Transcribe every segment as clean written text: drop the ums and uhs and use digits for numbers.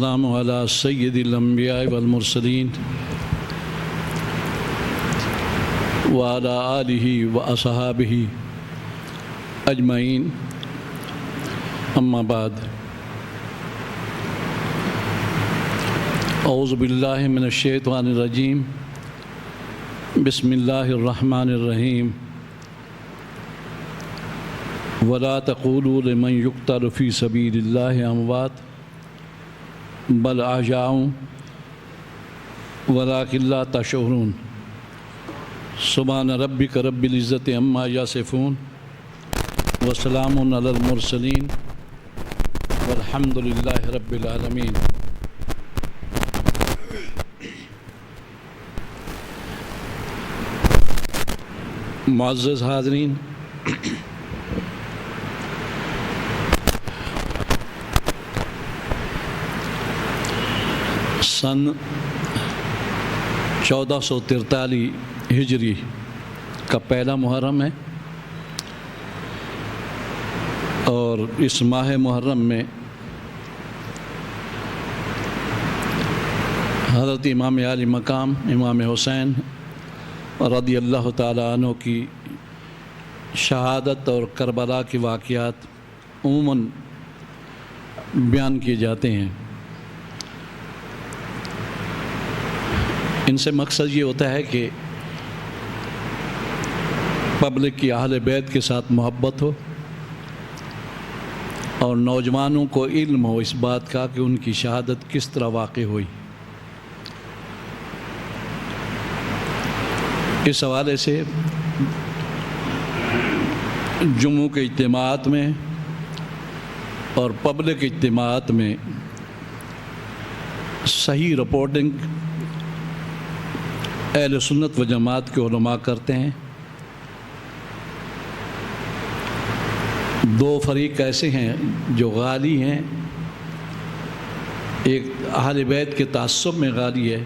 والسلام علی سید الانبیاء والمرسلین وعلی آلہ واصحابہ اجمعین، اما بعد۔ اعوذ باللہ من الشیطان الرجیم، بسم اللہ الرحمن الرحیم۔ ولا تقولوا لمن يقتل في سبيل الله اموات بل احیاء ولكن لا تشعرون۔ سبحان ربک رب العزۃ عما یصفون وسلام علی المرسلین والحمد للہ رب العالمین۔ معزز حاضرین، سن 1443 ہجری کا پہلا محرم ہے، اور اس ماہ محرم میں حضرت امام عالی مقام امام حسین رضی اللہ تعالیٰ عنہ کی شہادت اور کربلا کے واقعات عموماً بیان کیے جاتے ہیں۔ ان سے مقصد یہ ہوتا ہے کہ پبلک کی اہل بیت کے ساتھ محبت ہو اور نوجوانوں کو علم ہو اس بات کا کہ ان کی شہادت کس طرح واقع ہوئی۔ اس حوالے سے جمعوں کے اجتماعات میں اور پبلک اجتماعات میں صحیح رپورٹنگ اہل سنت و جماعت کے علماء کرتے ہیں۔ دو فریق ایسے ہیں جو غالی ہیں، ایک اہل بیت کے تعصب میں غالی ہے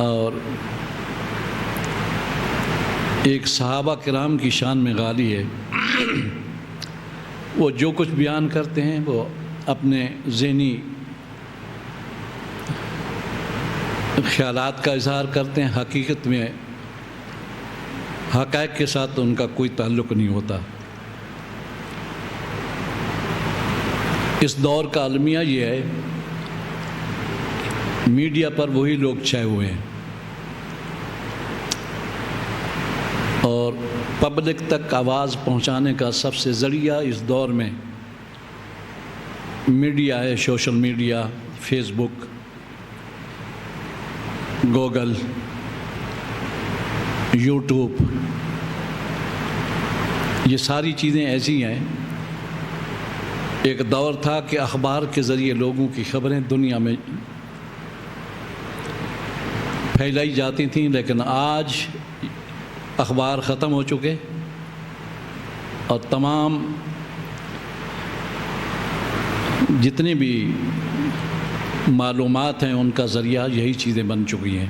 اور ایک صحابہ کرام کی شان میں غالی ہے۔ وہ جو کچھ بیان کرتے ہیں وہ اپنے ذہنی خیالات کا اظہار کرتے ہیں، حقیقت میں حقائق کے ساتھ ان کا کوئی تعلق نہیں ہوتا۔ اس دور کا المیہ یہ ہے، میڈیا پر وہی لوگ چھائے ہوئے ہیں اور پبلک تک آواز پہنچانے کا سب سے ذریعہ اس دور میں میڈیا ہے۔ سوشل میڈیا، فیس بک، گوگل، یوٹیوب، یہ ساری چیزیں ایسی ہیں۔ ایک دور تھا کہ اخبار کے ذریعے لوگوں کی خبریں دنیا میں پھیلائی جاتی تھیں، لیکن آج اخبار ختم ہو چکے اور تمام جتنی بھی معلومات ہیں ان کا ذریعہ یہی چیزیں بن چکی ہیں۔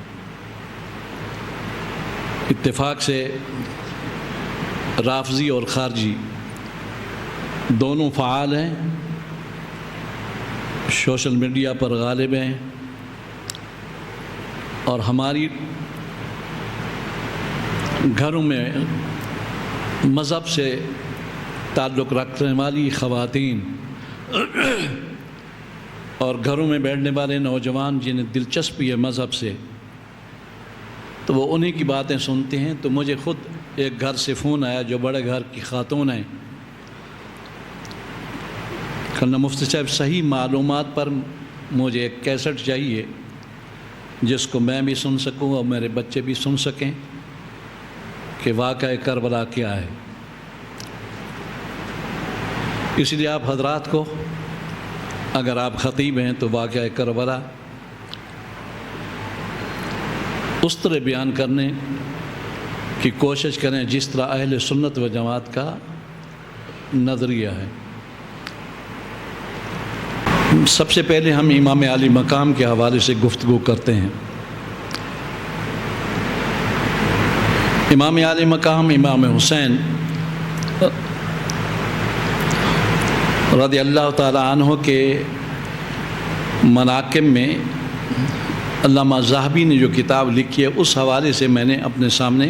اتفاق سے رافضی اور خارجی دونوں فعال ہیں، سوشل میڈیا پر غالب ہیں، اور ہماری گھروں میں مذہب سے تعلق رکھنے والی خواتین اور گھروں میں بیٹھنے والے نوجوان جنہیں دلچسپی ہے مذہب سے، تو وہ انہی کی باتیں سنتے ہیں۔ تو مجھے خود ایک گھر سے فون آیا جو بڑے گھر کی خاتون ہیں، کہنا مفتی صاحب صحیح معلومات پر مجھے ایک کیسٹ چاہیے جس کو میں بھی سن سکوں اور میرے بچے بھی سن سکیں کہ واقعہ کربلا کیا ہے۔ اس لیے آپ حضرات کو، اگر آپ خطیب ہیں تو واقعہ کربلا اس طرح بیان کرنے کی کوشش کریں جس طرح اہل سنت و جماعت کا نظریہ ہے۔ سب سے پہلے ہم امام عالی مقام کے حوالے سے گفتگو کرتے ہیں۔ امام عالی مقام امام حسین رضی اللہ تعالیٰ عنہ کے مناقب میں علامہ ذہبی نے جو کتاب لکھی ہے اس حوالے سے میں نے اپنے سامنے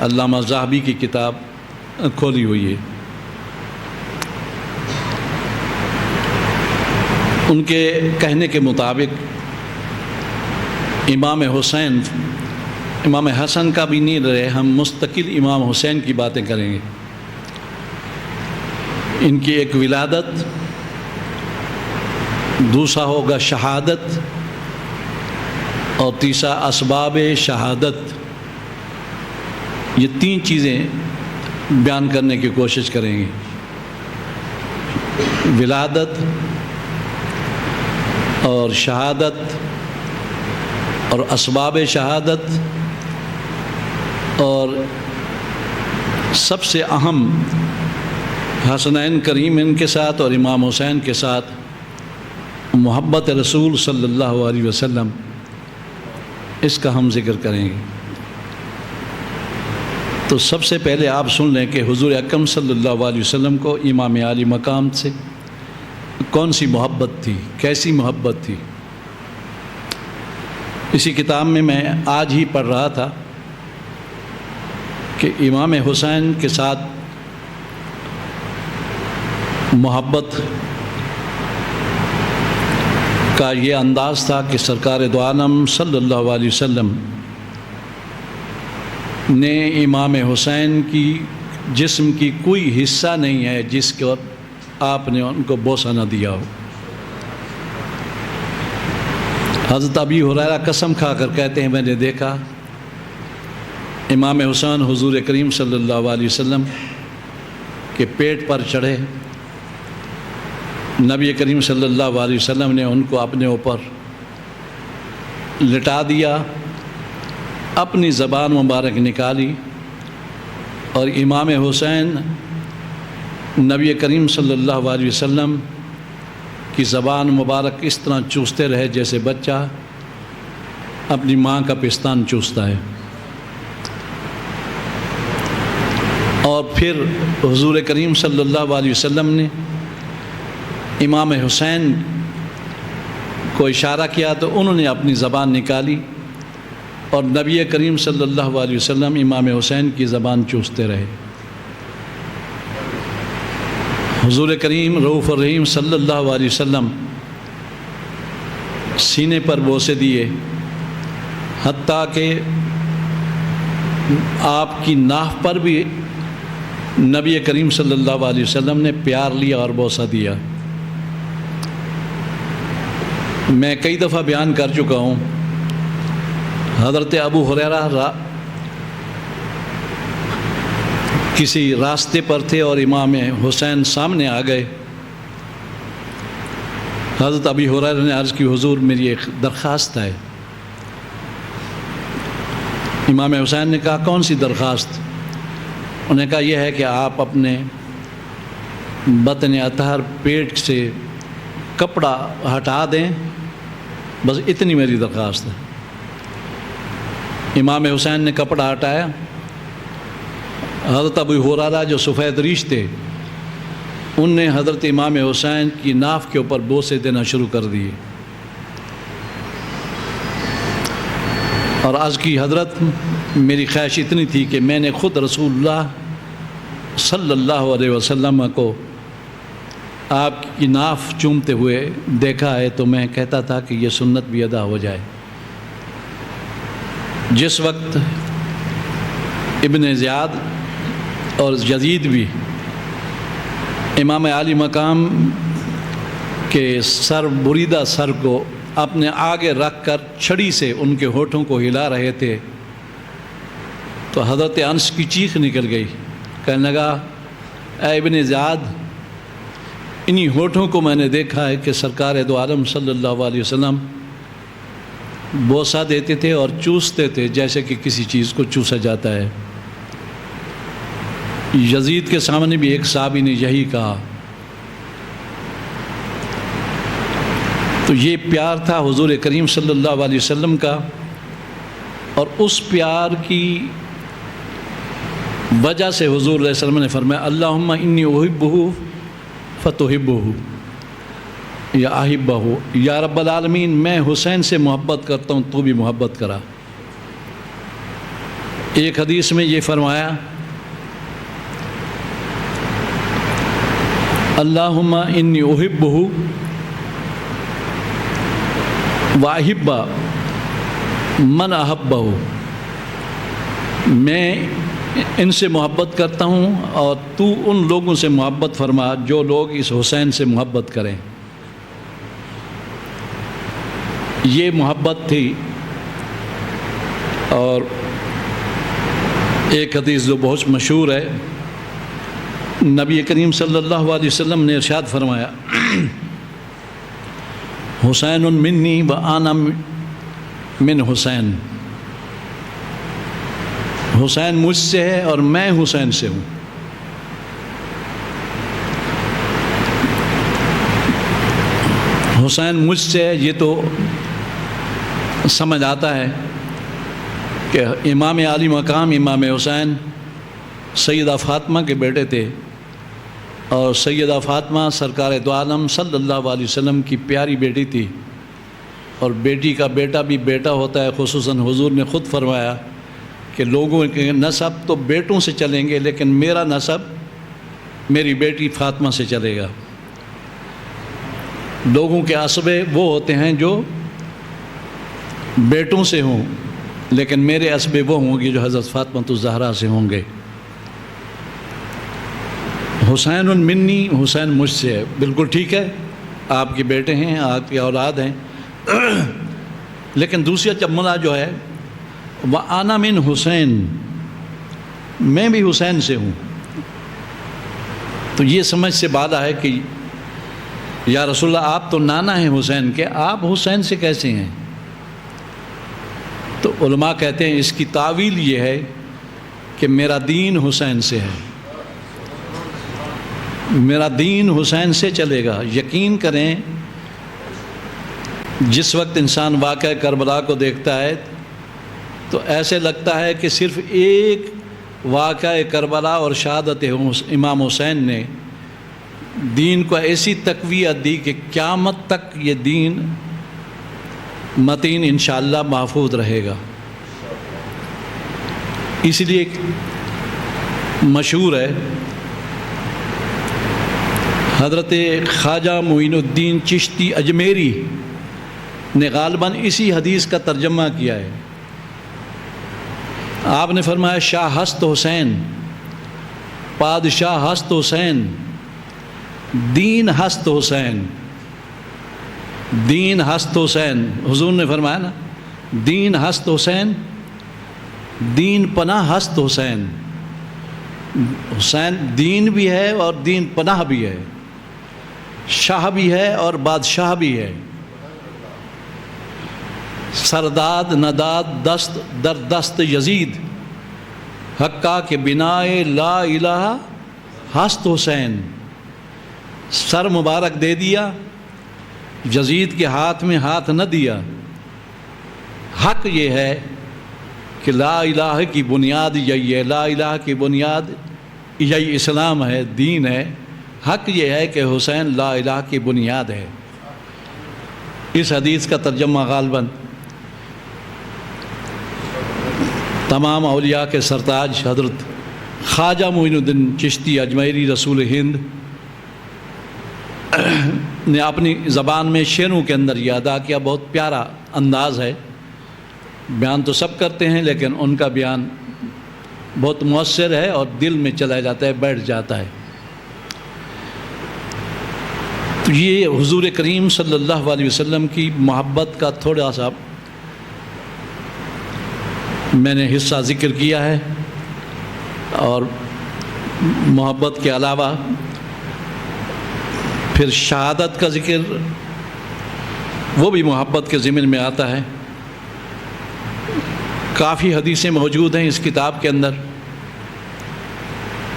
علامہ ذہبی کی کتاب کھولی ہوئی ہے۔ ان کے کہنے کے مطابق امام حسین، امام حسن کا بھی نہیں رہے، ہم مستقل امام حسین کی باتیں کریں گے۔ ان کی ایک ولادت، دوسرا ہوگا شہادت، اور تیسرا اسباب شہادت۔ یہ تین چیزیں بیان کرنے کی کوشش کریں گے، ولادت اور شہادت اور اسباب شہادت، اور سب سے اہم حسنین کریم کے ساتھ اور امام حسین کے ساتھ محبت رسول صلی اللہ علیہ وسلم، اس کا ہم ذکر کریں گے۔ تو سب سے پہلے آپ سن لیں کہ حضور اکرم صلی اللہ علیہ وسلم کو امام عالی مقام سے کون سی محبت تھی، کیسی محبت تھی۔ اسی کتاب میں آج ہی پڑھ رہا تھا کہ امام حسین کے ساتھ محبت کا یہ انداز تھا کہ سرکار دو عالم صلی اللہ علیہ وسلم نے امام حسین کی جسم کی کوئی حصہ نہیں ہے جس کے آپ نے ان کو بوسہ نہ دیا ہو۔ حضرت ابی ہریرہ قسم کھا کر کہتے ہیں میں نے دیکھا امام حسین حضور کریم صلی اللہ علیہ وسلم کے پیٹ پر چڑھے، نبی کریم صلی اللہ علیہ وسلم نے ان کو اپنے اوپر لٹا دیا، اپنی زبان مبارک نکالی، اور امام حسین نبی کریم صلی اللہ علیہ وسلم کی زبان مبارک اس طرح چوستے رہے جیسے بچہ اپنی ماں کا پستان چوستا ہے۔ اور پھر حضور کریم صلی اللہ علیہ وسلم نے امام حسین کو اشارہ کیا تو انہوں نے اپنی زبان نکالی، اور نبی کریم صلی اللہ علیہ وسلم امام حسین کی زبان چوستے رہے۔ حضور کریم رؤوف الرحیم صلی اللہ علیہ وسلم سینے پر بوسے دیے، حتیٰ کہ آپ کی ناف پر بھی نبی کریم صلی اللہ علیہ وسلم نے پیار لیا اور بوسہ دیا۔ میں کئی دفعہ بیان کر چکا ہوں، حضرت ابو ہریرہ کسی راستے پر تھے اور امام حسین سامنے آ گئے۔ حضرت ابی ہریرہ نے عرض کی حضور میری ایک درخواست ہے۔ امام حسین نے کہا کون سی درخواست؟ انہوں نے کہا یہ ہے کہ آپ اپنے بطن اطہر پیٹ سے کپڑا ہٹا دیں، بس اتنی میری درخواست ہے۔ امام حسین نے کپڑا ہٹایا، حضرت ابو ہریرہ جو سفید ریش تھے ان نے حضرت امام حسین کی ناف کے اوپر بوسے دینا شروع کر دیے، اور عرض کی حضرت میری خواہش اتنی تھی کہ میں نے خود رسول اللہ صلی اللہ علیہ وسلم کو آپ کی ناف چومتے ہوئے دیکھا ہے، تو میں کہتا تھا کہ یہ سنت بھی ادا ہو جائے۔ جس وقت ابن زیاد اور یزید بھی امام عالی مقام کے سر بریدہ سر کو اپنے آگے رکھ کر چھڑی سے ان کے ہونٹوں کو ہلا رہے تھے، تو حضرت انس کی چیخ نکل گئی، کہنے لگا اے ابن زیاد، انہی ہونٹوں کو میں نے دیکھا ہے کہ سرکار دو عالم صلی اللہ علیہ وسلم بوسہ دیتے تھے اور چوستے تھے جیسے کہ کسی چیز کو چوسا جاتا ہے۔ یزید کے سامنے بھی ایک صحابی نے یہی کہا۔ تو یہ پیار تھا حضور کریم صلی اللہ علیہ وسلم کا، اور اس پیار کی وجہ سے حضور علیہ وسلم نے فرمایا اللہم انی احبہ فتحبہ یا احبہ، یا رب العالمین میں حسین سے محبت کرتا ہوں تو بھی محبت کرا۔ ایک حدیث میں یہ فرمایا اللہم انی احبہ واحب من احبہ، میں ان سے محبت کرتا ہوں اور تو ان لوگوں سے محبت فرما جو لوگ اس حسین سے محبت کریں۔ یہ محبت تھی۔ اور ایک حدیث جو بہت مشہور ہے، نبی کریم صلی اللہ علیہ وسلم نے ارشاد فرمایا حسین منی و انا من حسین، حسین مجھ سے ہے اور میں حسین سے ہوں۔ حسین مجھ سے ہے، یہ تو سمجھ آتا ہے کہ امام عالی مقام امام حسین سیدہ فاطمہ کے بیٹے تھے، اور سیدہ فاطمہ سرکار دو عالم صلی اللہ علیہ وسلم کی پیاری بیٹی تھی، اور بیٹی کا بیٹا بھی بیٹا ہوتا ہے۔ خصوصاً حضور نے خود فرمایا کہ لوگوں کے نسب تو بیٹوں سے چلیں گے لیکن میرا نسب میری بیٹی فاطمہ سے چلے گا۔ لوگوں کے عصبے وہ ہوتے ہیں جو بیٹوں سے ہوں، لیکن میرے عصبے وہ ہوں گے جو حضرت فاطمہ الزہرا سے ہوں گے۔ حسین منی، حسین مجھ سے ہے، بالکل ٹھیک ہے، آپ کے بیٹے ہیں، آپ کی اولاد ہیں، لیکن دوسرا جملہ جو ہے وَأَنَا مِنْ حسین، میں بھی حسین سے ہوں۔ تو یہ سمجھ سے بالا ہے کہ یا رسول اللہ آپ تو نانا ہیں حسین کے، آپ حسین سے کیسے ہیں؟ تو علماء کہتے ہیں اس کی تعویل یہ ہے کہ میرا دین حسین سے ہے، میرا دین حسین سے چلے گا۔ یقین کریں جس وقت انسان واقعہ کربلا کو دیکھتا ہے تو ایسے لگتا ہے کہ صرف ایک واقعہ کربلا اور شہادت امام حسین نے دین کو ایسی تقویت دی کہ قیامت تک یہ دین متین انشاءاللہ محفوظ رہے گا۔ اس لیے مشہور ہے حضرت خواجہ معین الدین چشتی اجمیری نے غالباً اسی حدیث کا ترجمہ کیا ہے۔ آپ نے فرمایا شاہ ہست حسین، بادشاہ ہست حسین، دین ہست حسین، دین ہست حسین۔ حضور نے فرمایا نا دین ہست حسین، دین پناہ ہست حسین۔ حسین دین بھی ہے اور دین پناہ بھی ہے، شاہ بھی ہے اور بادشاہ بھی ہے، سرداد نداد دست در دست یزید، حقا کے بنائے لا الہ ہست حسین۔ سر مبارک دے دیا، یزید کے ہاتھ میں ہاتھ نہ دیا۔ حق یہ ہے کہ لا الہ کی بنیاد یہی ہے، لا الہ کی بنیاد یہی اسلام ہے، دین ہے۔ حق یہ ہے کہ حسین لا الہ کی بنیاد ہے۔ اس حدیث کا ترجمہ غالباً تمام اولیاء کے سرتاج حضرت خواجہ معین الدین چشتی اجمیری رسول ہند نے اپنی زبان میں شعروں کے اندر یہ ادا کیا۔ بہت پیارا انداز ہے، بیان تو سب کرتے ہیں لیکن ان کا بیان بہت مؤثر ہے اور دل میں چلا جاتا ہے، بیٹھ جاتا ہے۔ تو یہ حضور کریم صلی اللہ علیہ وسلم کی محبت کا تھوڑا سا میں نے حصہ ذکر کیا ہے، اور محبت کے علاوہ پھر شہادت کا ذکر وہ بھی محبت کے ضمن میں آتا ہے۔ کافی حدیثیں موجود ہیں اس کتاب کے اندر،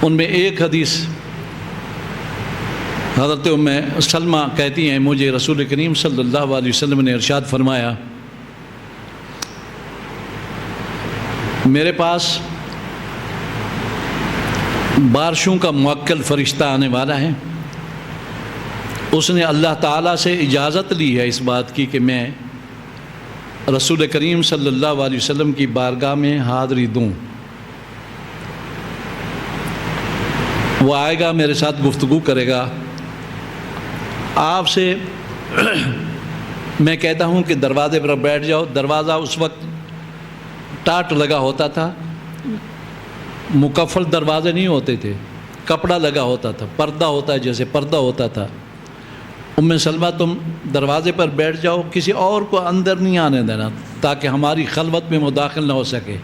ان میں ایک حدیث حضرت ام سلمہ کہتی ہیں مجھے رسول کریم صلی اللہ علیہ وسلم نے ارشاد فرمایا میرے پاس بارشوں کا موکل فرشتہ آنے والا ہے، اس نے اللہ تعالیٰ سے اجازت لی ہے اس بات کی کہ میں رسول کریم صلی اللہ علیہ وسلم کی بارگاہ میں حاضری دوں. وہ آئے گا، میرے ساتھ گفتگو کرے گا. آپ سے میں کہتا ہوں کہ دروازے پر بیٹھ جاؤ. دروازہ اس وقت ٹاٹ لگا ہوتا تھا، مکفل دروازے نہیں ہوتے تھے، کپڑا لگا ہوتا تھا، پردہ ہوتا ہے جیسے پردہ ہوتا تھا. ام سلمہ تم دروازے پر بیٹھ جاؤ، کسی اور کو اندر نہیں آنے دینا تاکہ ہماری خلوت میں مداخل نہ ہو سکے.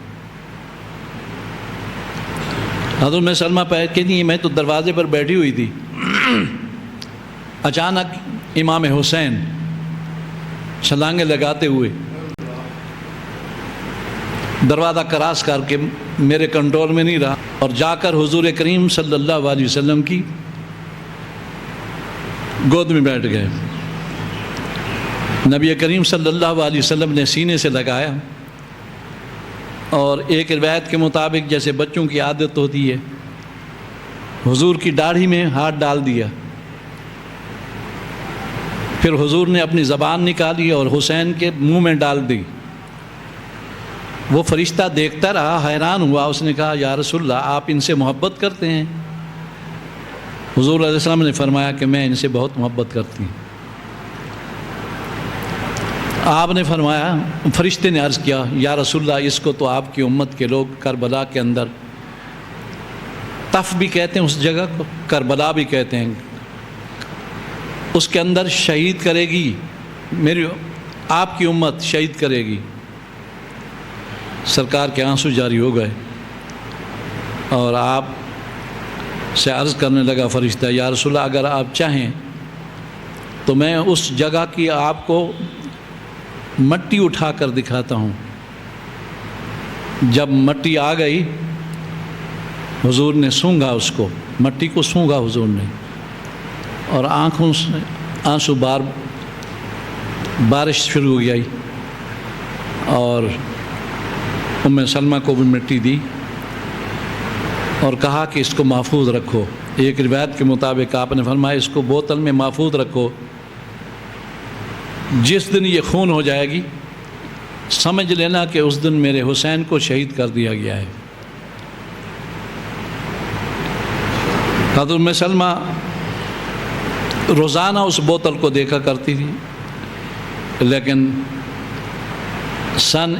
حضرت ام سلمہ پہنچ کے نہیں، میں تو دروازے پر بیٹھی ہوئی تھی. اچانک امام حسین چھلانگیں لگاتے ہوئے دروازہ کراس کر کے میرے کنٹرول میں نہیں رہا اور جا کر حضور کریم صلی اللہ علیہ وسلم کی گود میں بیٹھ گئے. نبی کریم صلی اللہ علیہ وسلم نے سینے سے لگایا اور ایک روایت کے مطابق جیسے بچوں کی عادت ہوتی ہے حضور کی داڑھی میں ہاتھ ڈال دیا. پھر حضور نے اپنی زبان نکالی اور حسین کے منہ میں ڈال دی. وہ فرشتہ دیکھتا رہا، حیران ہوا. اس نے کہا یا رسول اللہ آپ ان سے محبت کرتے ہیں؟ حضور علیہ السلام نے فرمایا کہ میں ان سے بہت محبت کرتی ہوں. آپ نے فرمایا، فرشتے نے عرض کیا یا رسول اللہ اس کو تو آپ کی امت کے لوگ کربلا کے اندر تف بھی کہتے ہیں، اس جگہ کو کربلا بھی کہتے ہیں، اس کے اندر شہید کرے گی، میری آپ کی امت شہید کرے گی. سرکار کے آنسو جاری ہو گئے اور آپ سے عرض کرنے لگا فرشتہ یا رسول اللہ اگر آپ چاہیں تو میں اس جگہ کی آپ کو مٹی اٹھا کر دکھاتا ہوں. جب مٹی آ گئی حضور نے سونگھا، اس کو مٹی کو سونگھا حضور نے اور آنکھوں سے آنسو بارش شروع ہو گئی اور ام سلمہ کو بھی مٹی دی اور کہا کہ اس کو محفوظ رکھو. ایک روایت کے مطابق آپ نے فرمایا اس کو بوتل میں محفوظ رکھو، جس دن یہ خون ہو جائے گی سمجھ لینا کہ اس دن میرے حسین کو شہید کر دیا گیا ہے. حضرت ام سلمہ روزانہ اس بوتل کو دیکھا کرتی تھی، لیکن سن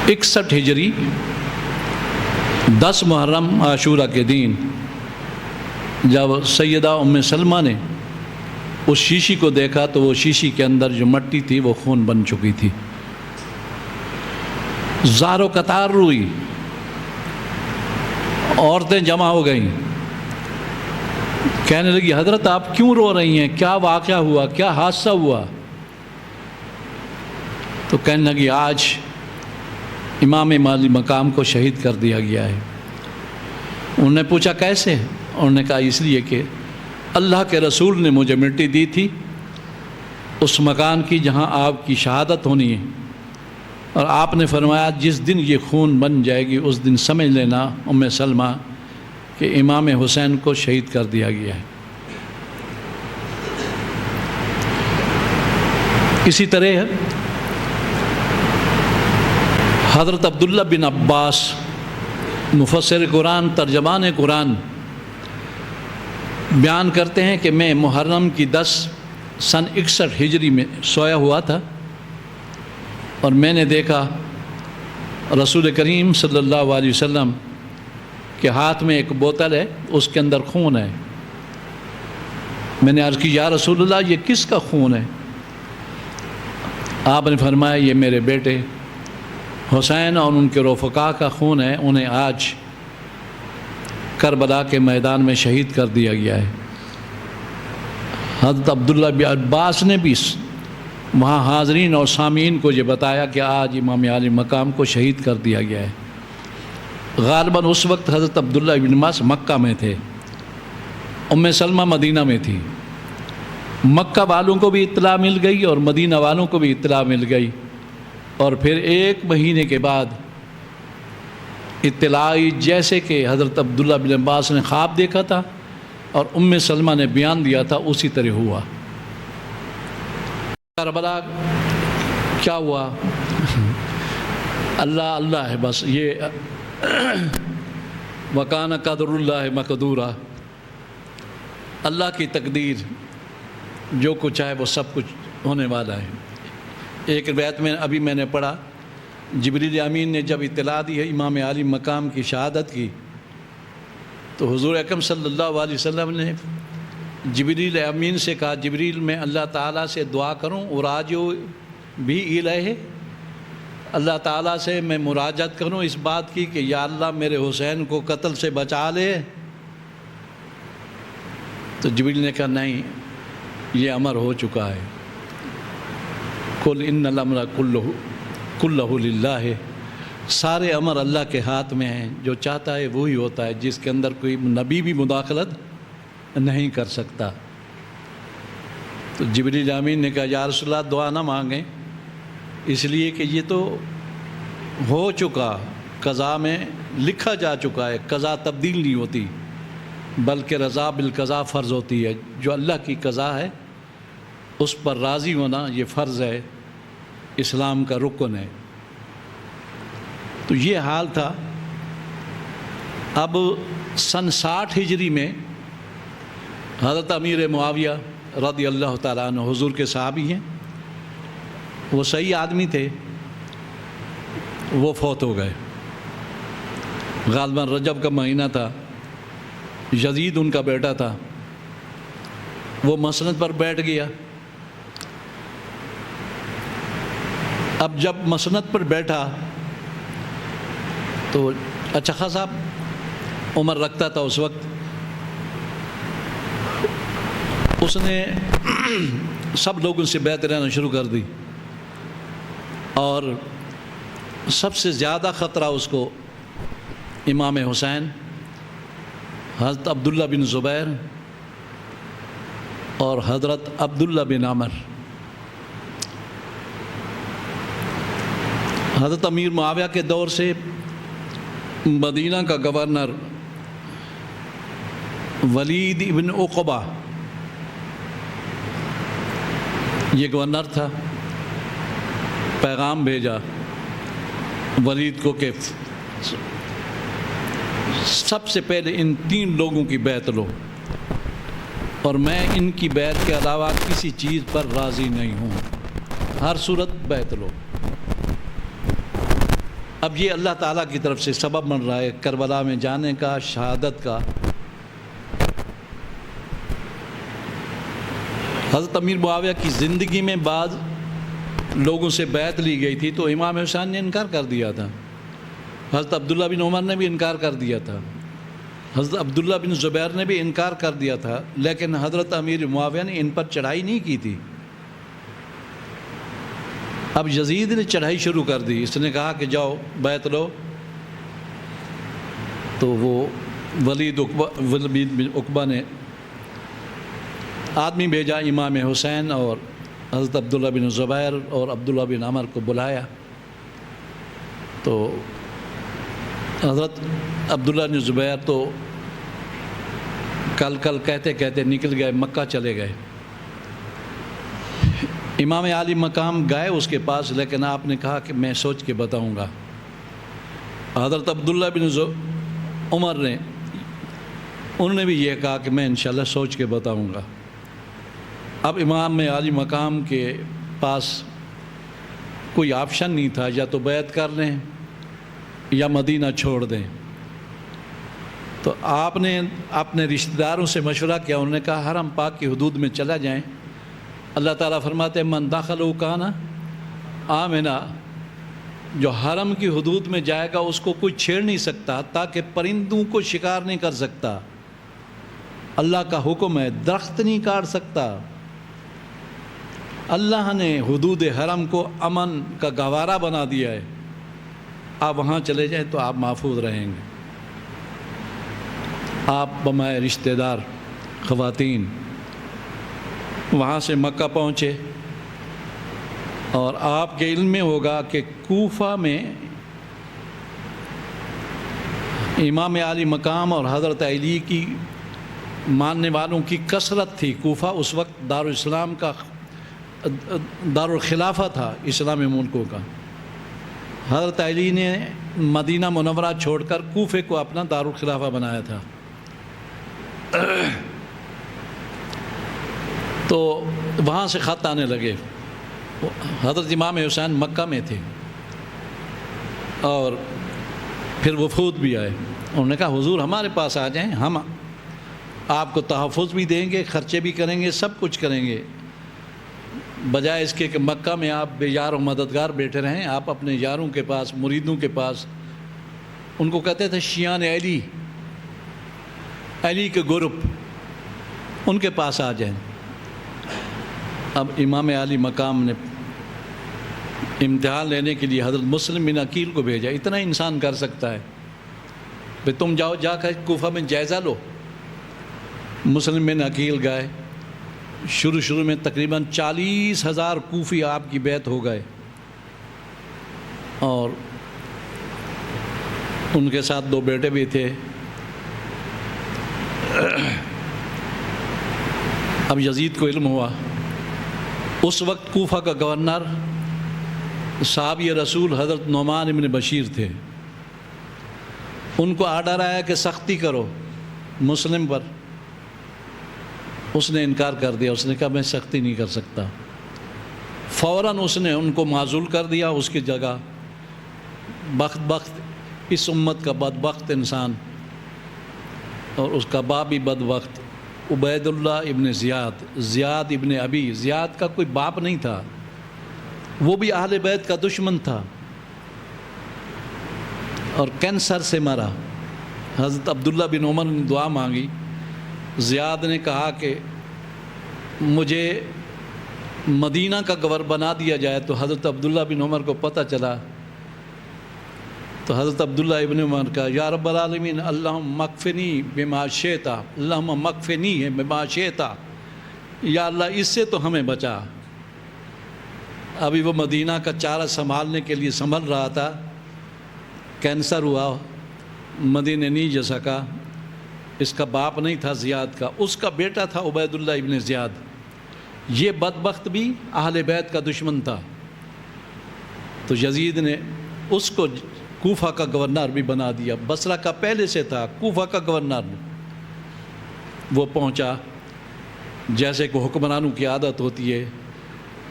61 ہجری 10 محرم عاشورہ کے دن جب سیدہ ام سلمہ نے اس شیشی کو دیکھا تو وہ شیشی کے اندر جو مٹی تھی وہ خون بن چکی تھی. زار و قطار روئی، عورتیں جمع ہو گئیں، کہنے لگی حضرت آپ کیوں رو رہی ہیں، کیا واقعہ ہوا، کیا حادثہ ہوا؟ تو کہنے لگی آج امام مالی مقام کو شہید کر دیا گیا ہے. انہوں نے پوچھا کیسے؟ انہوں نے کہا اس لیے کہ اللہ کے رسول نے مجھے مٹی دی تھی اس مکان کی جہاں آپ کی شہادت ہونی ہے، اور آپ نے فرمایا جس دن یہ خون بن جائے گی اس دن سمجھ لینا ام سلمہ کہ امام حسین کو شہید کر دیا گیا ہے. اسی طرح حضرت عبداللہ بن عباس مفسر قرآن ترجمان قرآن بیان کرتے ہیں کہ میں محرم کی 10 سن 61 ہجری میں سویا ہوا تھا اور میں نے دیکھا رسول کریم صلی اللہ علیہ وسلم کے ہاتھ میں ایک بوتل ہے، اس کے اندر خون ہے. میں نے عرض کی یا رسول اللہ یہ کس کا خون ہے؟ آپ نے فرمایا یہ میرے بیٹے حسین اور ان کے رفقا کا خون ہے، انہیں آج کربلا کے میدان میں شہید کر دیا گیا ہے. حضرت عبداللہ بن عباس نے بھی وہاں حاضرین اور سامعین کو یہ بتایا کہ آج امام عالی مقام کو شہید کر دیا گیا ہے. غالباً اس وقت حضرت عبداللہ بن عباس مکہ میں تھے، ام سلمہ مدینہ میں تھی. مکہ والوں کو بھی اطلاع مل گئی اور مدینہ والوں کو بھی اطلاع مل گئی، اور پھر 1 مہینے کے بعد اطلاع آئی جیسے کہ حضرت عبداللہ بن عباس نے خواب دیکھا تھا اور ام سلمہ نے بیان دیا تھا اسی طرح ہوا۔ کربلا کیا ہوا؟ اللہ اللہ ہے بس، یہ وکان قدر اللہ مقدورا، اللہ کی تقدیر جو کچھ ہے وہ سب کچھ ہونے والا ہے۔ ایک روایت میں ابھی میں نے پڑھا، جبریل امین نے جب اطلاع دی ہے امام عالی مقام کی شہادت کی، تو حضور اکرم صلی اللہ علیہ وسلم نے جبریل امین سے کہا، جبریل میں اللہ تعالیٰ سے دعا کروں اراجو بھی الہ، اللہ تعالیٰ سے میں مراجعت کروں اس بات کی کہ یا اللہ میرے حسین کو قتل سے بچا لے؟ تو جبریل نے کہا نہیں، یہ امر ہو چکا ہے، قل ان الامر کلہ للہ، سارے امر اللہ کے ہاتھ میں ہیں، جو چاہتا ہے وہی ہوتا ہے، جس کے اندر کوئی نبی بھی مداخلت نہیں کر سکتا۔ تو جبریل امین نے کہا یا رسول اللہ دعا نہ مانگیں، اس لیے کہ یہ تو ہو چکا، قضا میں لکھا جا چکا ہے، قضا تبدیل نہیں ہوتی، بلکہ رضا بالقضا فرض ہوتی ہے۔ جو اللہ کی قضا ہے اس پر راضی ہونا یہ فرض ہے، اسلام کا رکن ہے۔ تو یہ حال تھا۔ اب سن 60 ہجری میں حضرت امیر معاویہ رضی اللہ تعالیٰ عنہ حضور کے صحابی ہیں، وہ صحیح آدمی تھے، وہ فوت ہو گئے۔ غالباً رجب کا مہینہ تھا، یزید ان کا بیٹا تھا، وہ مسند پر بیٹھ گیا۔ اب جب مسند پر بیٹھا تو اچھا خاصا عمر رکھتا تھا اس وقت، اس نے سب لوگوں سے بیعت لینا شروع کر دی، اور سب سے زیادہ خطرہ اس کو امام حسین، حضرت عبداللہ بن زبیر اور حضرت عبداللہ بن عمر۔ حضرت امیر معاویہ کے دور سے مدینہ کا گورنر ولید ابن عقبہ یہ گورنر تھا، پیغام بھیجا ولید کو کہ سب سے پہلے ان 3 لوگوں کی بیعت لو، اور میں ان کی بیعت کے علاوہ کسی چیز پر راضی نہیں ہوں، ہر صورت بیعت لو۔ اب یہ اللہ تعالیٰ کی طرف سے سبب بن رہا ہے کربلا میں جانے کا، شہادت کا۔ حضرت امیر معاویہ کی زندگی میں بعض لوگوں سے بیعت لی گئی تھی تو امام حسین نے انکار کر دیا تھا، حضرت عبداللہ بن عمر نے بھی انکار کر دیا تھا، حضرت عبداللہ بن زبیر نے بھی انکار کر دیا تھا، لیکن حضرت امیر معاویہ نے ان پر چڑھائی نہیں کی تھی۔ اب یزید نے چڑھائی شروع کر دی، اس نے کہا کہ جاؤ بیعت لو، تو وہ ولید بن عقبہ نے آدمی بھیجا امام حسین اور حضرت عبداللہ بن زبیر اور عبداللہ بن عمر کو بلایا، تو حضرت عبداللہ بن زبیر تو کل کہتے کہتے نکل گئے، مکہ چلے گئے۔ امام عالی مقام گئے اس کے پاس، لیکن آپ نے کہا کہ میں سوچ کے بتاؤں گا۔ حضرت عبداللہ بن عمر نے انہوں نے بھی یہ کہا کہ میں انشاءاللہ سوچ کے بتاؤں گا۔ اب امام عالی مقام کے پاس کوئی آپشن نہیں تھا، یا تو بیعت کر لیں یا مدینہ چھوڑ دیں۔ تو آپ نے اپنے رشتہ داروں سے مشورہ کیا، انہوں نے کہا حرم پاک کی حدود میں چلا جائیں، اللہ تعالیٰ فرماتے ہیں من دخلہ کان آمنا، جو حرم کی حدود میں جائے گا اس کو کوئی چھیڑ نہیں سکتا، تاکہ پرندوں کو شکار نہیں کر سکتا، اللہ کا حکم ہے، درخت نہیں کاٹ سکتا۔ اللہ نے حدود حرم کو امن کا گہوارہ بنا دیا ہے، آپ وہاں چلے جائیں تو آپ محفوظ رہیں گے۔ آپ بمائے رشتہ دار خواتین وہاں سے مکہ پہنچے، اور آپ کے علم میں ہوگا کہ کوفہ میں امام عالی مقام اور حضرت علی کی ماننے والوں کی کثرت تھی. کوفہ اس وقت دارالاسلام کا دارالخلافہ تھا اسلامی ملکوں کا. حضرت علی نے مدینہ منورہ چھوڑ کر کوفے کو اپنا دارالخلافہ بنایا تھا. تو وہاں سے خط آنے لگے. حضرت امام حسین مکہ میں تھے اور پھر وفود بھی آئے. انہوں نے کہا حضور ہمارے پاس آ جائیں, ہم آپ کو تحفظ بھی دیں گے, خرچے بھی کریں گے, سب کچھ کریں گے, بجائے اس کے کہ مکہ میں آپ بے یار و مددگار بیٹھے رہیں. آپ اپنے یاروں کے پاس, مریدوں کے پاس, ان کو کہتے تھے شیعان علی, علی کے گروپ, ان کے پاس آ جائیں. اب امام علی مقام نے امتحان لینے کے لیے حضرت مسلم بن عقیل کو بھیجا. اتنا انسان کر سکتا ہے کہ تم جاؤ, جا کر کوفہ میں جائزہ لو. مسلم بن عقیل گئے. شروع میں تقریباً 40,000 کوفی آپ کی بیعت ہو گئے اور ان کے ساتھ 2 بیٹے بھی تھے. اب یزید کو علم ہوا. اس وقت کوفہ کا گورنر صحابی رسول حضرت نعمان ابن بشیر تھے. ان کو آرڈر آیا کہ سختی کرو مسلم پر. اس نے انکار کر دیا. اس نے کہا میں سختی نہیں کر سکتا. فوراً اس نے ان کو معزول کر دیا. اس کی جگہ بخت اس امت کا بدبخت انسان اور اس کا باپ بھی بدبخت عبید اللہ ابن زیاد ابن ابی. زیاد کا کوئی باپ نہیں تھا, وہ بھی اہل بیت کا دشمن تھا اور کینسر سے مرا. حضرت عبداللہ بن عمر نے دعا مانگی. زیاد نے کہا کہ مجھے مدینہ کا گورنر بنا دیا جائے. تو حضرت عبداللہ بن عمر کو پتہ چلا تو حضرت عبداللہ ابن عمر کا یا رب العالمین اللہم مکفنی بما شئت, اللہم مکفنی ہے بما شئت, یا اللہ اس سے تو ہمیں بچا. ابھی وہ مدینہ کا چارہ سنبھالنے کے لیے سنبھل رہا تھا, کینسر ہوا, مدینہ نہیں جا سکا. اس کا باپ نہیں تھا زیاد کا, اس کا بیٹا تھا عبید اللہ ابن زیاد. یہ بدبخت بھی اہل بیت کا دشمن تھا. تو یزید نے اس کو کوفہ کا گورنر بھی بنا دیا. بصرہ کا پہلے سے تھا, کوفہ کا گورنر. وہ پہنچا, جیسے کہ حکمرانوں کی عادت ہوتی ہے,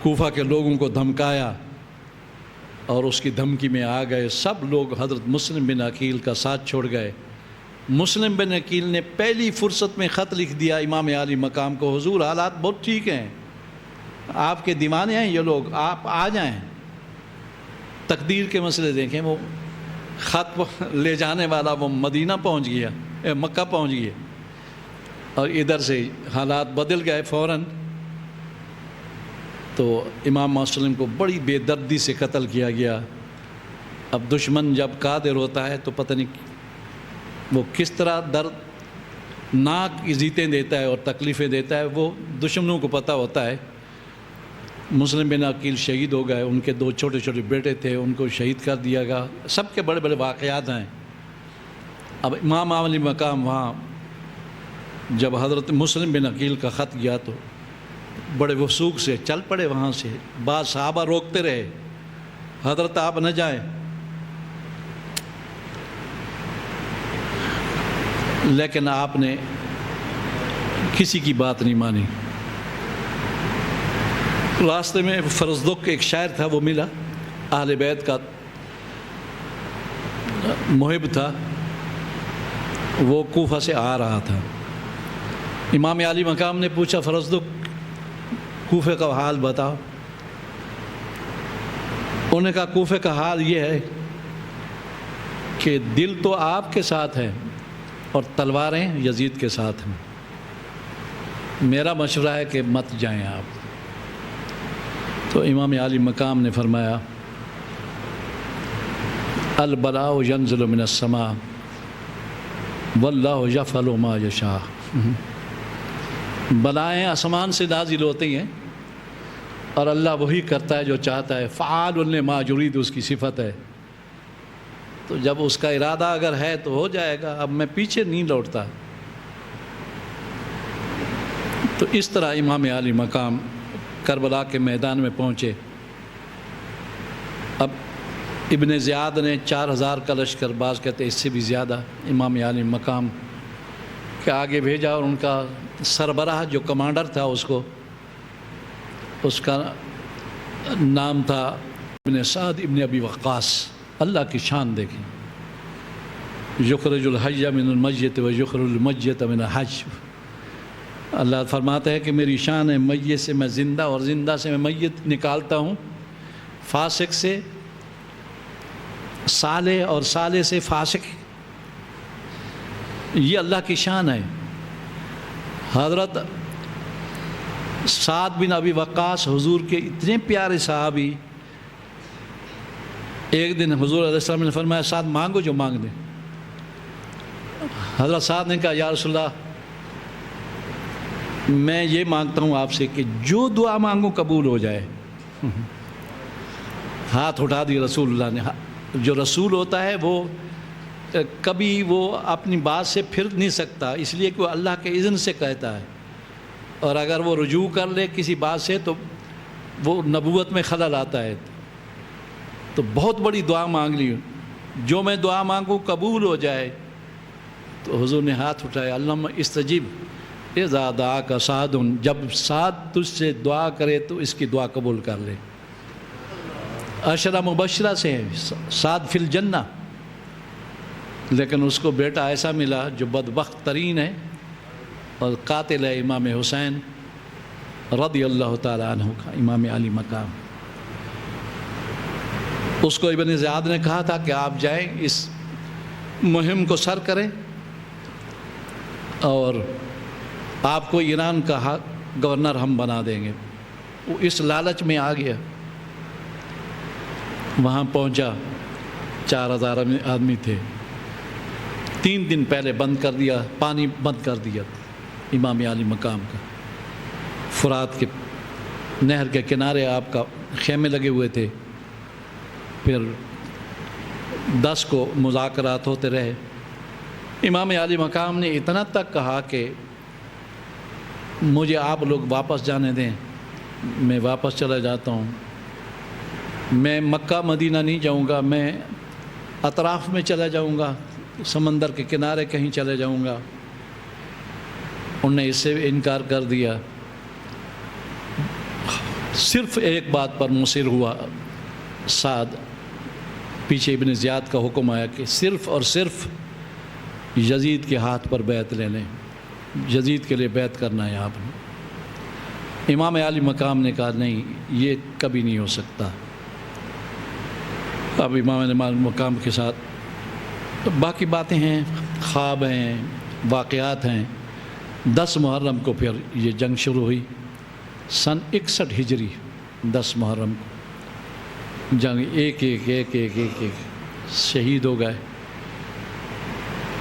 کوفہ کے لوگوں کو دھمکایا اور اس کی دھمکی میں آ گئے. سب لوگ حضرت مسلم بن عقیل کا ساتھ چھوڑ گئے. مسلم بن عقیل نے پہلی فرصت میں خط لکھ دیا امام علی مقام کو, حضور حالات بہت ٹھیک ہیں, آپ کے دیوانے ہیں یہ لوگ, آپ آ جائیں. تقدیر کے مسئلے دیکھیں, وہ خط لے جانے والا وہ مدینہ پہنچ گیا, مکہ پہنچ گیا اور ادھر سے حالات بدل گئے فوراً. تو امام مسلم کو بڑی بے دردی سے قتل کیا گیا. اب دشمن جب قادر ہوتا ہے تو پتہ نہیں وہ کس طرح دردناک اذیتیں دیتا ہے اور تکلیفیں دیتا ہے, وہ دشمنوں کو پتہ ہوتا ہے. مسلم بن عقیل شہید ہو گئے. ان کے 2 چھوٹے چھوٹے بیٹے تھے, ان کو شہید کر دیا گیا. سب کے بڑے بڑے واقعات ہیں. اب امام علی مقام وہاں جب حضرت مسلم بن عقیل کا خط گیا تو بڑے وثوق سے چل پڑے وہاں سے. بعض صحابہ روکتے رہے, حضرت آپ نہ جائیں, لیکن آپ نے کسی کی بات نہیں مانی. راستے میں فرزدق ایک شاعر تھا, وہ ملا, اہل بیت کا محب تھا, وہ کوفہ سے آ رہا تھا. امام علی مقام نے پوچھا فرزدق کوفے کا حال بتاؤ. انہوں نے کہا کوفے کا حال یہ ہے کہ دل تو آپ کے ساتھ ہے اور تلواریں یزید کے ساتھ ہیں. میرا مشورہ ہے کہ مت جائیں آپ. تو امام علی مقام نے فرمایا البلاء ینزل من السماء واللہ یفعل ما یشاء. بلائیں آسمان سے نازل ہوتی ہیں اور اللہ وہی کرتا ہے جو چاہتا ہے. فعال لما یرید اس کی صفت ہے. تو جب اس کا ارادہ اگر ہے تو ہو جائے گا. اب میں پیچھے نہیں لوٹتا. تو اس طرح امام عالی مقام کربلا کے میدان میں پہنچے۔ اب ابن زیاد نے 4000 کا لشکر، بعض کہتے اس سے بھی زیادہ، امام عالی مقام کے آگے بھیجا، اور ان کا سربراہ جو کمانڈر تھا اس کا نام تھا ابن سعد ابن ابی وقاص۔ اللہ کی شان دیکھیں، یخرج الحی من المیت و یخرج المیت من الحج۔ اللہ فرماتا ہے کہ میری شان ہے، میت سے میں زندہ اور زندہ سے میں میت نکالتا ہوں، فاسق سے صالح اور صالح سے فاسق، یہ اللہ کی شان ہے۔ حضرت سعد بن ابی وقاص حضور کے اتنے پیارے صحابی، ایک دن حضور علیہ السلام نے فرمایا سعد مانگو جو مانگ دیں۔ حضرت سعد نے کہا یا رسول اللہ میں یہ مانگتا ہوں آپ سے کہ جو دعا مانگوں قبول ہو جائے۔ ہاتھ اٹھا دی رسول اللہ نے۔ جو رسول ہوتا ہے وہ کبھی وہ اپنی بات سے پھر نہیں سکتا، اس لیے کہ وہ اللہ کے اذن سے کہتا ہے، اور اگر وہ رجوع کر لے کسی بات سے تو وہ نبوت میں خلل آتا ہے۔ تو بہت بڑی دعا مانگ لی، جو میں دعا مانگوں قبول ہو جائے۔ تو حضور نے ہاتھ اٹھایا، اللہم استجب اذا دعاک سعد، جب سعد تجھ سے دعا کرے تو اس کی دعا قبول کر لے۔ عشرہ مبشرہ سے سعد فی الجنہ، لیکن اس کو بیٹا ایسا ملا جو بدبخت ترین ہے اور قاتل ہے امام حسین رضی اللہ تعالیٰ عنہ کا، امام علی مقام۔ اس کو ابن زیاد نے کہا تھا کہ آپ جائیں اس مہم کو سر کریں اور آپ کو ایران کا گورنر ہم بنا دیں گے۔ وہ اس لالچ میں آ گیا، وہاں پہنچا، 4000 آدمی تھے، 3 دن پہلے بند کر دیا، پانی بند کر دیا امام علی مقام کا۔ فرات کے نہر کے کنارے آپ کا خیمے لگے ہوئے تھے، پھر 10 کو مذاکرات ہوتے رہے۔ امام علی مقام نے اتنا تک کہا کہ مجھے آپ لوگ واپس جانے دیں، میں واپس چلا جاتا ہوں، میں مکہ مدینہ نہیں جاؤں گا، میں اطراف میں چلا جاؤں گا، سمندر کے کنارے کہیں چلے جاؤں گا۔ انہوں نے اس سے انکار کر دیا۔ صرف ایک بات پر مصر ہوا سعد، پیچھے ابن زیاد کا حکم آیا کہ صرف اور صرف یزید کے ہاتھ پر بیعت لے لیں، یزید کے لیے بیعت کرنا ہے آپ نے۔ امام علی مقام نے کہا نہیں، یہ کبھی نہیں ہو سکتا۔ اب امام علی مقام کے ساتھ باقی باتیں ہیں، خواب ہیں، واقعات ہیں۔ 10 محرم کو پھر یہ جنگ شروع ہوئی، سن 61 ہجری 10 محرم کو جنگ، ایک شہید ہو گئے۔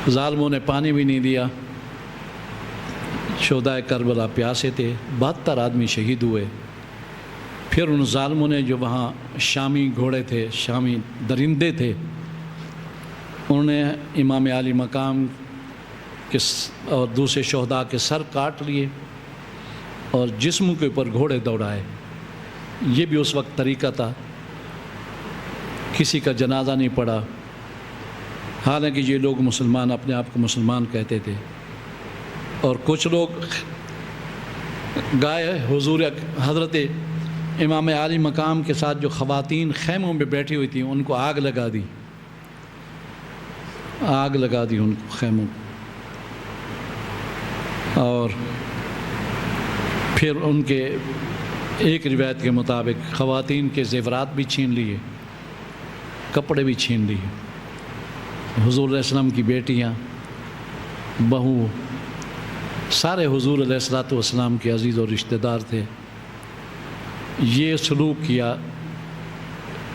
ظالموں نے پانی بھی نہیں دیا، شہدائے کربلا پیاسے تھے، 72 آدمی شہید ہوئے۔ پھر ان ظالموں نے جو وہاں شامی گھوڑے تھے، شامی درندے تھے، انہوں نے امام علی مقام کے اور دوسرے شہداء کے سر کاٹ لیے اور جسم کے اوپر گھوڑے دوڑائے۔ یہ بھی اس وقت طریقہ تھا، کسی کا جنازہ نہیں پڑا، حالانکہ یہ لوگ مسلمان، اپنے آپ کو مسلمان کہتے تھے۔ اور کچھ لوگ گائے حضور حضرت امام علی مقام کے ساتھ جو خواتین خیموں میں بیٹھی ہوئی تھیں، ان کو آگ لگا دی، آگ لگا دی ان کو خیموں کو، اور پھر ان کے ایک روایت کے مطابق خواتین کے زیورات بھی چھین لیے، کپڑے بھی چھین لیے۔ حضور علیہ السلام کی بیٹیاں، بہو، سارے حضور علیہ السلام کے عزیز اور رشتہ دار تھے۔ یہ سلوک کیا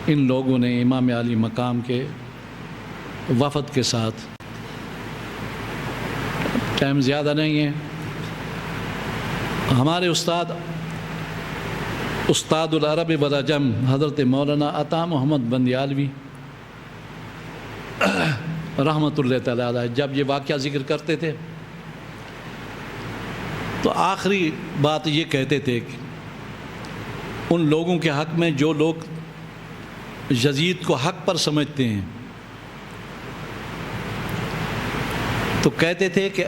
ان لوگوں نے امام علی مقام کے وفد کے ساتھ۔ ٹائم زیادہ نہیں ہے۔ ہمارے استاد العرب والعجم حضرت مولانا عطا محمد بندیالوی رحمۃ اللہ تعالیٰ علیہ جب یہ واقعہ ذکر کرتے تھے تو آخری بات یہ کہتے تھے کہ ان لوگوں کے حق میں جو لوگ یزید کو حق پر سمجھتے ہیں، تو کہتے تھے کہ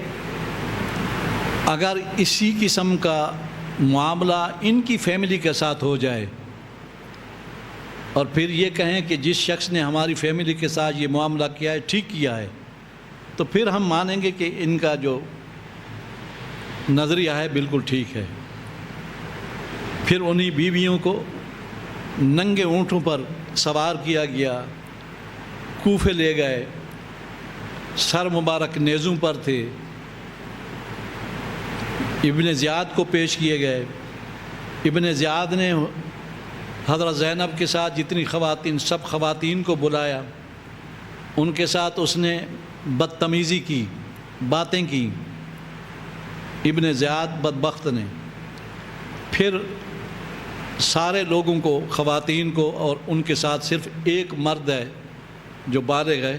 اگر اسی قسم کا معاملہ ان کی فیملی کے ساتھ ہو جائے اور پھر یہ کہیں کہ جس شخص نے ہماری فیملی کے ساتھ یہ معاملہ کیا ہے ٹھیک کیا ہے، تو پھر ہم مانیں گے کہ ان کا جو نظریہ ہے بالکل ٹھیک ہے۔ پھر انہی بیویوں کو ننگے اونٹوں پر سوار کیا گیا، کوفے لے گئے، سر مبارک نیزوں پر تھے، ابن زیاد کو پیش کیے گئے۔ ابن زیاد نے حضرت زینب کے ساتھ جتنی خواتین، سب خواتین کو بلایا، ان کے ساتھ اس نے بدتمیزی کی، باتیں کی ابن زیاد بدبخت نے۔ پھر سارے لوگوں کو، خواتین کو، اور ان کے ساتھ صرف ایک مرد ہے جو بالغ ہے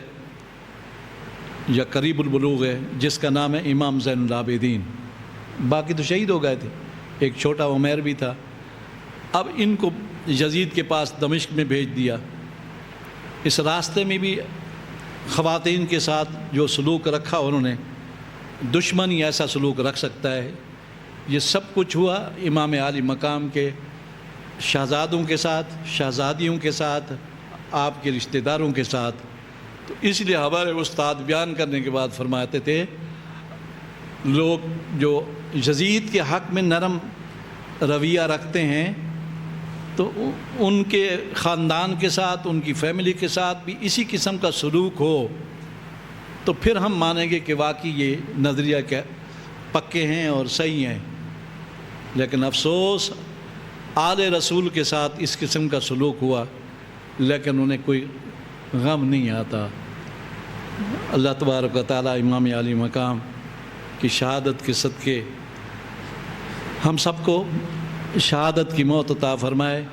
یا قریب البلوغ ہے، جس کا نام ہے امام زین العابدین، باقی تو شہید ہو گئے تھے، ایک چھوٹا عمیر بھی تھا۔ اب ان کو یزید کے پاس دمشق میں بھیج دیا۔ اس راستے میں بھی خواتین کے ساتھ جو سلوک رکھا انہوں نے، دشمن ہی ایسا سلوک رکھ سکتا ہے۔ یہ سب کچھ ہوا امام عالی مقام کے شہزادوں کے ساتھ، شہزادیوں کے ساتھ، آپ کے رشتہ داروں کے ساتھ۔ تو اس لیے ہمارے استاد بیان کرنے کے بعد فرماتے تھے، لوگ جو یزید کے حق میں نرم رویہ رکھتے ہیں تو ان کے خاندان کے ساتھ، ان کی فیملی کے ساتھ بھی اسی قسم کا سلوک ہو تو پھر ہم مانیں گے کہ واقعی یہ نظریہ کے پکے ہیں اور صحیح ہیں۔ لیکن افسوس آل رسول کے ساتھ اس قسم کا سلوک ہوا، لیکن انہیں کوئی غم نہیں آتا۔ اللہ تبارک و تعالی امام عالی مقام کی شہادت کے صدقے ہم سب کو شہادت کی موت عطا فرمائے۔